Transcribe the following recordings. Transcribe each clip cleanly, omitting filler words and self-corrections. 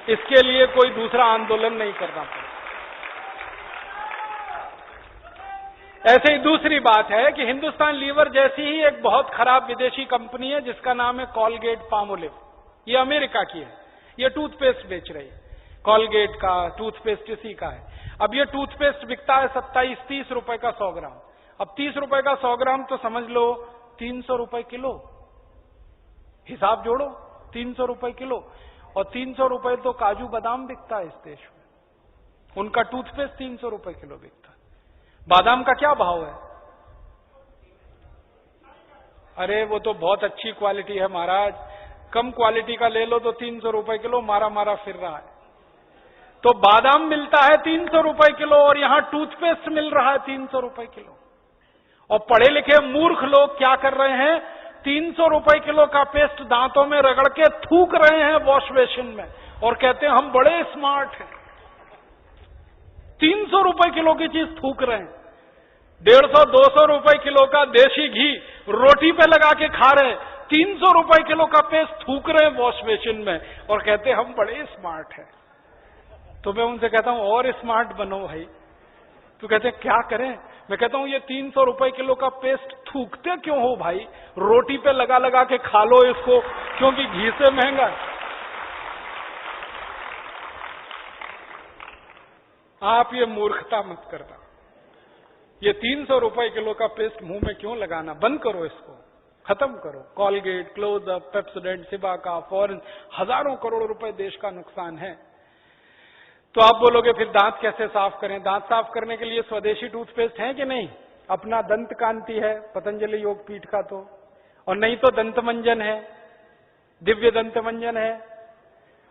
इसके लिए कोई दूसरा आंदोलन नहीं करना पड़ेगा। ऐसे ही दूसरी बात है कि हिंदुस्तान लीवर जैसी ही एक बहुत खराब विदेशी कंपनी है जिसका नाम है कॉलगेट पामोलिव। ये अमेरिका की है, ये टूथपेस्ट बेच रही है। कॉलगेट का टूथपेस्ट इसी का है। अब ये टूथपेस्ट बिकता है 27-30 रुपए का 100 ग्राम। अब 30 रुपए का 100 ग्राम तो समझ लो 300 रुपए किलो। हिसाब जोड़ो, 300 रुपए किलो। और 300 रुपए तो काजू बादाम बिकता है इस देश में। उनका टूथपेस्ट 300 रुपए किलो बिकता है। बादाम का क्या भाव है? अरे वो तो बहुत अच्छी क्वालिटी है महाराज, कम क्वालिटी का ले लो तो 300 रुपए किलो मारा मारा फिर रहा है। तो बादाम मिलता है 300 रुपए किलो और यहां टूथपेस्ट मिल रहा है 300 रुपए किलो। और पढ़े लिखे मूर्ख लोग क्या कर रहे हैं, 300 रुपए किलो का पेस्ट दांतों में रगड़ के थूक रहे हैं वॉश बेसिन में और कहते हैं हम बड़े स्मार्ट हैं। 300 रुपए किलो की चीज थूक रहे हैं। 150-200 रुपए किलो का देशी घी रोटी पे लगा के खा रहे हैं। 300 रुपए किलो का पेस्ट थूक रहे हैं वॉश बेसिन में और कहते हैं हम बड़े स्मार्ट हैं। तो मैं उनसे कहता हूं और स्मार्ट बनो भाई। तो कहते हैं क्या करें? मैं कहता हूं ये 300 रुपए किलो का पेस्ट थूकते क्यों हो भाई? रोटी पे लगा लगा के खा लो इसको, क्योंकि घी से महंगा है। आप ये मूर्खता मत करना। ये 300 रुपए किलो का पेस्ट मुंह में क्यों लगाना? बंद करो, इसको खत्म करो। Colgate, Closeup, Pepsodent, Cibaca, foreign, हजारों करोड़ रुपए देश का नुकसान है। तो आप बोलोगे फिर दांत कैसे साफ करें? दांत साफ करने के लिए स्वदेशी टूथपेस्ट है कि नहीं? अपना दंत कांति है पतंजलि योगपीठ का तो, और नहीं तो दंत मंजन है, दिव्य दंत मंजन है,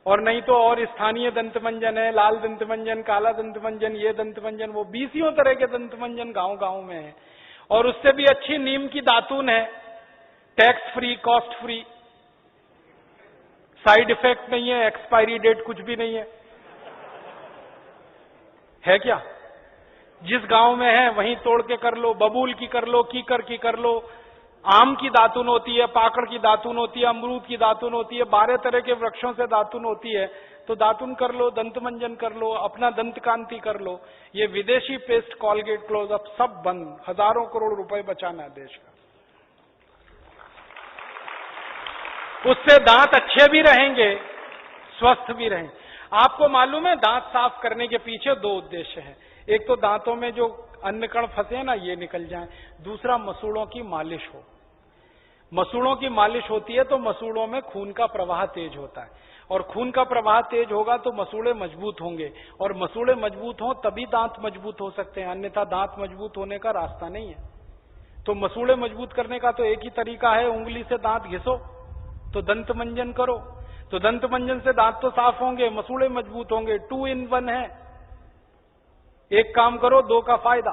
और नहीं तो और स्थानीय दंत मंजन है, लाल दंत मंजन, काला दंत मंजन, ये दंत मंजन, वो 20 तरह के दंत मंजन गांव गांव में है। और उससे भी अच्छी नीम की दातून है, tax free, cost free, side effect नहीं है, एक्सपायरी डेट कुछ भी नहीं है क्या? जिस गांव में है वहीं तोड़ के कर लो, बबूल की कर लो, कीकर की कर लो, आम की दातुन होती है, पाकड़ की दातुन होती है, अमरूद की दातुन होती है, 12 तरह के वृक्षों से दातुन होती है। तो दातुन कर लो, दंत मंजन कर लो, अपना दंत कांति कर लो। ये विदेशी पेस्ट, कॉलगेट, क्लोजअप सब बंद। हजारों करोड़ रुपए बचाना है देश का। उससे दांत अच्छे भी रहेंगे, स्वस्थ भी रहेंगे। आपको मालूम है दांत साफ करने के पीछे 2 उद्देश्य हैं। एक तो दांतों में जो अन्न कण फंसे ना ये निकल जाएं, दूसरा मसूड़ों की मालिश हो। मसूड़ों की मालिश होती है तो मसूड़ों में खून का प्रवाह तेज होता है, और खून का प्रवाह तेज होगा तो मसूड़े मजबूत होंगे, और मसूड़े मजबूत हों तभी दांत मजबूत हो सकते हैं, अन्यथा दांत मजबूत होने का रास्ता नहीं है। तो मसूड़े मजबूत करने का तो एक ही तरीका है, उंगली से दांत घिसो, तो दंत मंजन करो, तो दंत मंजन से दांत तो साफ होंगे, मसूड़े मजबूत होंगे। 2 in 1 है, एक काम करो 2 का फायदा।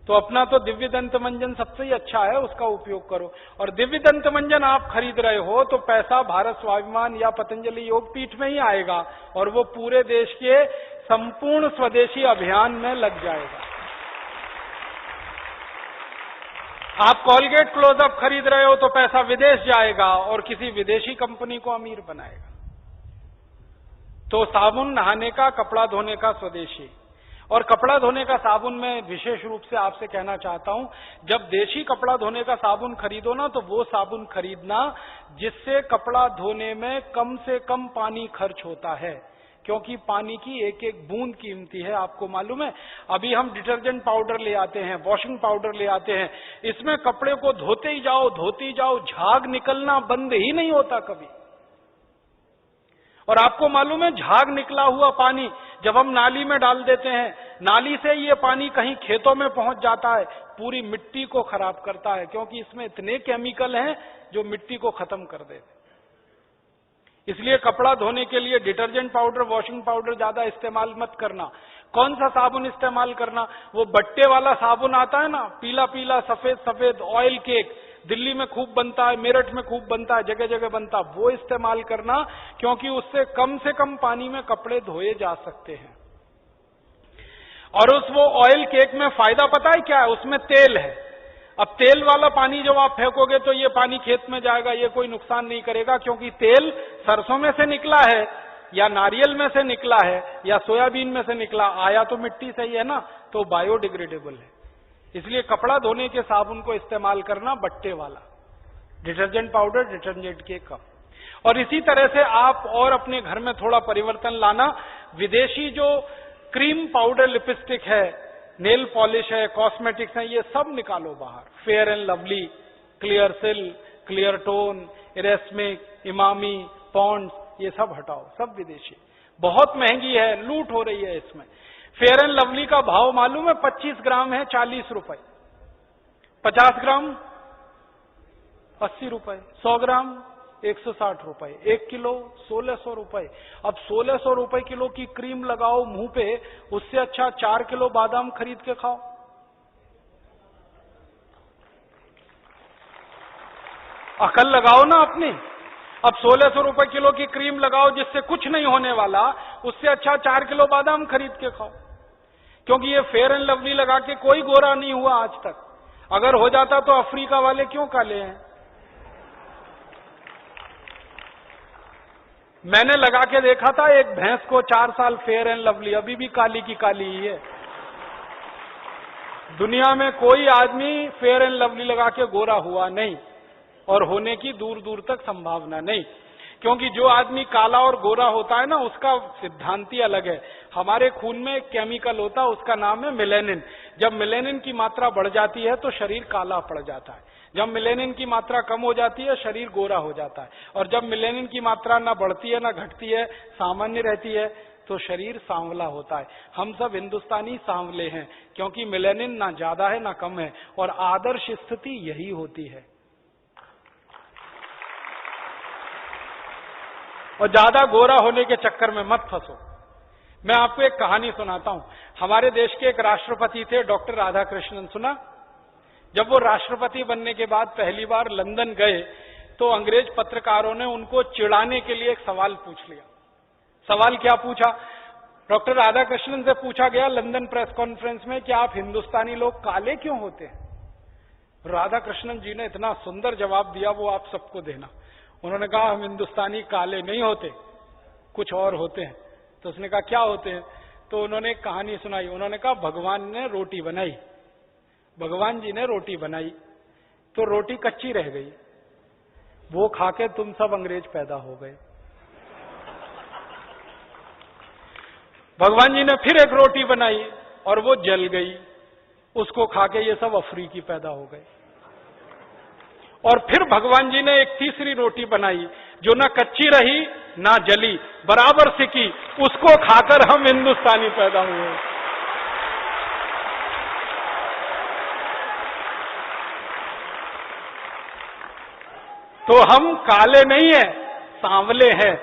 तो अपना तो दिव्य दंत मंजन सबसे ही अच्छा है, उसका उपयोग करो। और दिव्य दंत मंजन आप खरीद रहे हो तो पैसा भारत स्वाभिमान या पतंजलि योगपीठ में ही आएगा, और वो पूरे देश के संपूर्ण स्वदेशी अभियान में लग जाएगा। आप कॉलगेट, क्लोजअप खरीद रहे हो तो पैसा विदेश जाएगा और किसी विदेशी कंपनी को अमीर बनाएगा। तो साबुन नहाने का, कपड़ा धोने का स्वदेशी। और कपड़ा धोने का साबुन में विशेष रूप से आपसे कहना चाहता हूं, जब देशी कपड़ा धोने का साबुन खरीदो ना तो वो साबुन खरीदना जिससे कपड़ा धोने में कम से कम पानी खर्च होता है, क्योंकि पानी की एक एक बूंद कीमती है। आपको मालूम है, अभी हम डिटर्जेंट पाउडर ले आते हैं, वॉशिंग पाउडर ले आते हैं, इसमें कपड़े को धोते ही जाओ, धोते ही जाओ, झाग निकलना बंद ही नहीं होता कभी। और आपको मालूम है, झाग निकला हुआ पानी जब हम नाली में डाल देते हैं, नाली से ये पानी कहीं खेतों में पहुंच जाता है, पूरी मिट्टी को खराब करता है, क्योंकि इसमें इतने केमिकल हैं जो मिट्टी को खत्म कर देते। इसलिए कपड़ा धोने के लिए डिटर्जेंट पाउडर, वॉशिंग पाउडर ज्यादा इस्तेमाल मत करना। कौन सा साबुन इस्तेमाल करना? वो बट्टे वाला साबुन आता है ना, पीला पीला सफेद सफेद ऑयल केक, दिल्ली में खूब बनता है, मेरठ में खूब बनता है, जगह जगह बनता है, वो इस्तेमाल करना, क्योंकि उससे कम से कम पानी में कपड़े धोए जा सकते हैं। और उस वो ऑयल केक में फायदा पता है क्या है? उसमें तेल है। अब तेल वाला पानी जब आप फेंकोगे तो ये पानी खेत में जाएगा, ये कोई नुकसान नहीं करेगा, क्योंकि तेल सरसों में से निकला है या नारियल में से निकला है या सोयाबीन में से निकला, आया तो मिट्टी से ही है ना, तो बायोडिग्रेडेबल है। इसलिए कपड़ा धोने के साबुन को इस्तेमाल करना बट्टे वाला, डिटर्जेंट पाउडर डिटर्जेंट के कम। और इसी तरह से आप और अपने घर में थोड़ा परिवर्तन लाना। विदेशी जो क्रीम पाउडर लिपस्टिक है, नेल पॉलिश है, कॉस्मेटिक्स है, ये सब निकालो बाहर। फेयर एंड लवली, क्लियर सिल, क्लियर टोन, इरेस्मिक, इमामी, पॉन्ड्स, ये सब हटाओ, सब विदेशी। बहुत महंगी है, लूट हो रही है इसमें। फेयर एंड लवली का भाव मालूम है? 25 ग्राम है 40 रुपए, 50 ग्राम 80 रुपए, 100 ग्राम 160 रुपए, 1 किलो 1600 रुपए। अब 1600 रुपए किलो की क्रीम लगाओ मुंह पे, उससे अच्छा 4 किलो बादाम खरीद के खाओ। अकल लगाओ ना अपनी। अब 1600 रुपए किलो की क्रीम लगाओ जिससे कुछ नहीं होने वाला, उससे अच्छा 4 किलो बादाम खरीद के खाओ। क्योंकि ये फेयर एंड लवली लगा के कोई गोरा नहीं हुआ आज तक। अगर हो जाता तो अफ्रीका वाले क्यों काले हैं? मैंने लगा के देखा था एक भैंस को 4 साल फेयर एंड लवली, अभी भी काली की काली ही है। दुनिया में कोई आदमी फेयर एंड लवली लगा के गोरा हुआ नहीं, और होने की दूर दूर तक संभावना नहीं। क्योंकि जो आदमी काला और गोरा होता है ना, उसका सिद्धांत ही अलग है। हमारे खून में एक केमिकल होता है, उसका नाम है मेलेनिन। जब मेलेनिन की मात्रा बढ़ जाती है तो शरीर काला पड़ जाता है। जब मेलेनिन की मात्रा कम हो जाती है शरीर गोरा हो जाता है। और जब मेलेनिन की मात्रा ना बढ़ती है ना घटती है, सामान्य रहती है, तो शरीर सांवला होता है। हम सब हिंदुस्तानी सांवले हैं, क्योंकि मेलेनिन ना ज्यादा है ना कम है, और आदर्श स्थिति यही होती है। और ज्यादा गोरा होने के चक्कर में मत फंसो। मैं आपको एक कहानी सुनाता हूं। हमारे देश के एक राष्ट्रपति थे, डॉक्टर राधाकृष्णन, सुना? जब वो राष्ट्रपति बनने के बाद पहली बार लंदन गए तो अंग्रेज पत्रकारों ने उनको चिढ़ाने के लिए एक सवाल पूछ लिया। सवाल क्या पूछा? डॉक्टर राधाकृष्णन से पूछा गया लंदन प्रेस कॉन्फ्रेंस में कि आप हिंदुस्तानी लोग काले क्यों होते हैं? राधाकृष्णन जी ने इतना सुंदर जवाब दिया, वो आप सबको देना। उन्होंने कहा हम हिंदुस्तानी काले नहीं होते, कुछ और होते हैं। तो उसने कहा क्या होते हैं? तो उन्होंने एक कहानी सुनाई। उन्होंने कहा भगवान ने रोटी बनाई, भगवान जी ने रोटी बनाई तो रोटी कच्ची रह गई, वो खाके तुम सब अंग्रेज पैदा हो गए। भगवान जी ने फिर एक रोटी बनाई और वो जल गई, उसको खाके ये सब अफ्रीकी पैदा हो गए। और फिर भगवान जी ने एक तीसरी रोटी बनाई जो ना कच्ची रही ना जली, बराबर सिकी, उसको खाकर हम हिंदुस्तानी पैदा हुए। तो हम काले नहीं हैं, सांवले हैं।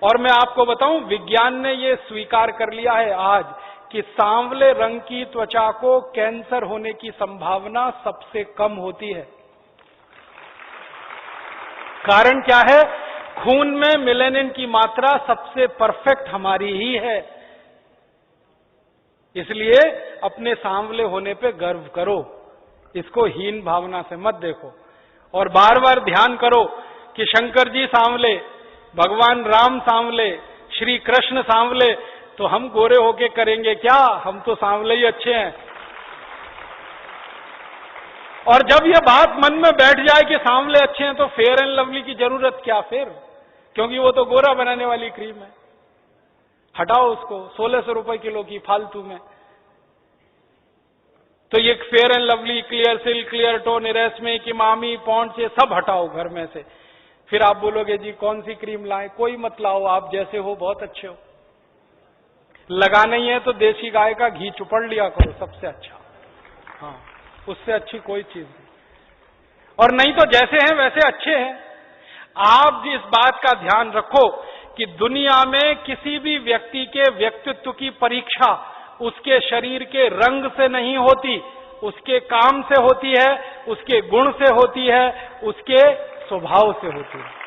और मैं आपको बताऊं, विज्ञान ने ये स्वीकार कर लिया है आज कि सांवले रंग की त्वचा को कैंसर होने की संभावना सबसे कम होती है। कारण क्या है? खून में मेलेनिन की मात्रा सबसे परफेक्ट हमारी ही है। इसलिए अपने सांवले होने पे गर्व करो, इसको हीन भावना से मत देखो। और बार बार ध्यान करो कि शंकर जी सांवले, भगवान राम सांवले, श्री कृष्ण सांवले, तो हम गोरे होके करेंगे क्या? हम तो सांवले ही अच्छे हैं। और जब ये बात मन में बैठ जाए कि सांवले अच्छे हैं तो फेयर एंड लवली की जरूरत क्या फिर? क्योंकि वो तो गोरा बनाने वाली क्रीम है। हटाओ उसको, 1600 रुपए किलो की फालतू में। तो ये फेयर एंड लवली, क्लियर सिल, क्लियर टोन, इरेस्मिक, इमामी, पॉन्ड्स, ये सब हटाओ घर में से। फिर आप बोलोगे जी कौन सी क्रीम लाएं? कोई मत लाओ, आप जैसे हो बहुत अच्छे हो। लगा नहीं है तो देसी गाय का घी चुपड़ लिया करो, सबसे अच्छा। हाँ, उससे अच्छी कोई चीज नहीं। और नहीं तो जैसे हैं वैसे अच्छे हैं। आप इस बात का ध्यान रखो कि दुनिया में किसी भी व्यक्ति के व्यक्तित्व की परीक्षा उसके शरीर के रंग से नहीं होती, उसके काम से होती है, उसके गुण से होती है, उसके स्वभाव से होती है।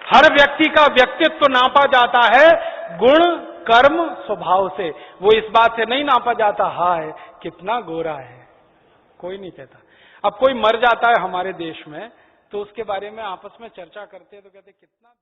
हर व्यक्ति का व्यक्तित्व नापा जाता है गुण, कर्म स्वभाव से, वो इस बात से नहीं नापा जाता हाय कितना गोरा है, कोई नहीं कहता। अब कोई मर जाता है हमारे देश में तो उसके बारे में आपस में चर्चा करते हैं तो कहते कितना